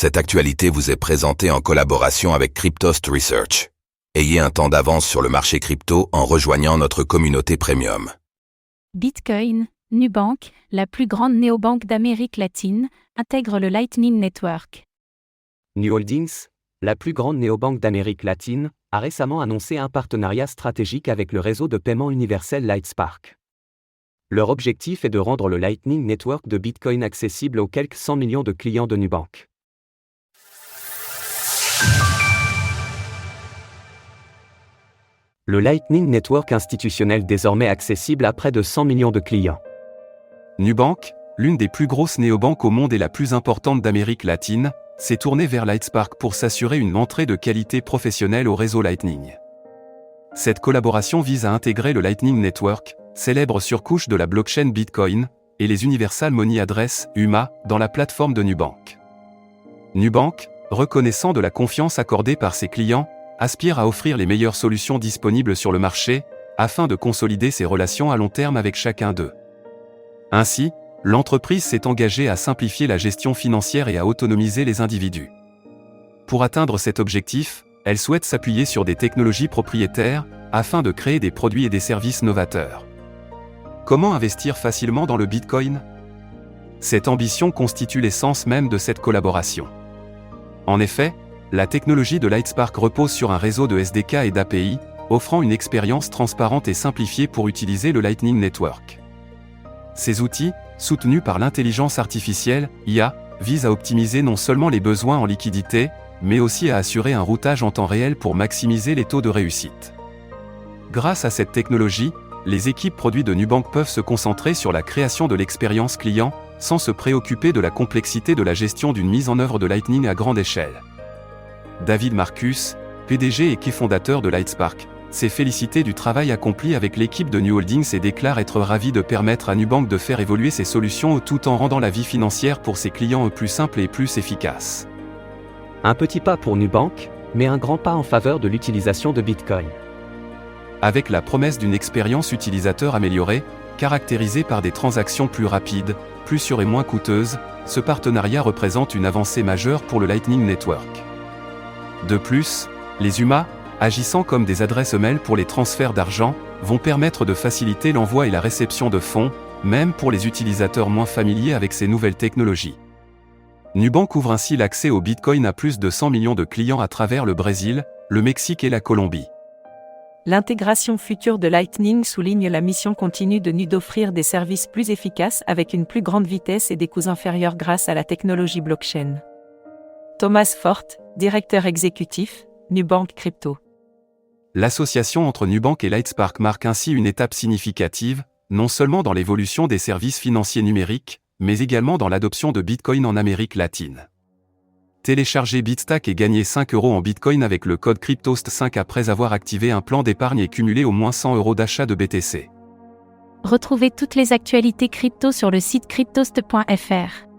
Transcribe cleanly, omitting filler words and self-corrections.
Cette actualité vous est présentée en collaboration avec Cryptost Research. Ayez un temps d'avance sur le marché crypto en rejoignant notre communauté premium. Bitcoin, Nubank, la plus grande néobanque d'Amérique latine, intègre le Lightning Network. Nu Holdings, la plus grande néobanque d'Amérique latine, a récemment annoncé un partenariat stratégique avec le réseau de paiement universel Lightspark. Leur objectif est de rendre le Lightning Network de Bitcoin accessible aux quelques 100 millions de clients de Nubank. Le Lightning Network institutionnel désormais accessible à près de 100 millions de clients. Nubank, l'une des plus grosses néobanques au monde et la plus importante d'Amérique latine, s'est tournée vers Lightspark pour s'assurer une entrée de qualité professionnelle au réseau Lightning. Cette collaboration vise à intégrer le Lightning Network, célèbre surcouche de la blockchain Bitcoin, et les Universal Money Address, UMA, dans la plateforme de Nubank. Nubank, reconnaissant de la confiance accordée par ses clients, aspire à offrir les meilleures solutions disponibles sur le marché, afin de consolider ses relations à long terme avec chacun d'eux. Ainsi, l'entreprise s'est engagée à simplifier la gestion financière et à autonomiser les individus. Pour atteindre cet objectif, elle souhaite s'appuyer sur des technologies propriétaires, afin de créer des produits et des services novateurs. Comment investir facilement dans le Bitcoin ? Cette ambition constitue l'essence même de cette collaboration. En effet, la technologie de Lightspark repose sur un réseau de SDK et d'API, offrant une expérience transparente et simplifiée pour utiliser le Lightning Network. Ces outils, soutenus par l'intelligence artificielle, IA, visent à optimiser non seulement les besoins en liquidité, mais aussi à assurer un routage en temps réel pour maximiser les taux de réussite. Grâce à cette technologie, les équipes produits de Nubank peuvent se concentrer sur la création de l'expérience client, sans se préoccuper de la complexité de la gestion d'une mise en œuvre de Lightning à grande échelle. David Marcus, PDG et cofondateur de Lightspark, s'est félicité du travail accompli avec l'équipe de Nu Holdings et déclare être ravi de permettre à Nubank de faire évoluer ses solutions tout en rendant la vie financière pour ses clients plus simple et plus efficace. Un petit pas pour Nubank, mais un grand pas en faveur de l'utilisation de Bitcoin. Avec la promesse d'une expérience utilisateur améliorée, caractérisée par des transactions plus rapides, plus sûres et moins coûteuses, ce partenariat représente une avancée majeure pour le Lightning Network. De plus, les UMA, agissant comme des adresses mail pour les transferts d'argent, vont permettre de faciliter l'envoi et la réception de fonds, même pour les utilisateurs moins familiers avec ces nouvelles technologies. Nubank ouvre ainsi l'accès au Bitcoin à plus de 100 millions de clients à travers le Brésil, le Mexique et la Colombie. L'intégration future de Lightning souligne la mission continue de Nu d'offrir des services plus efficaces avec une plus grande vitesse et des coûts inférieurs grâce à la technologie blockchain. Thomas Fort, directeur exécutif, Nubank Crypto. L'association entre Nubank et Lightspark marque ainsi une étape significative, non seulement dans l'évolution des services financiers numériques, mais également dans l'adoption de Bitcoin en Amérique latine. Téléchargez Bitstack et gagnez 5 € en Bitcoin avec le code Cryptost5 après avoir activé un plan d'épargne et cumulé au moins 100 € d'achat de BTC. Retrouvez toutes les actualités crypto sur le site cryptost.fr.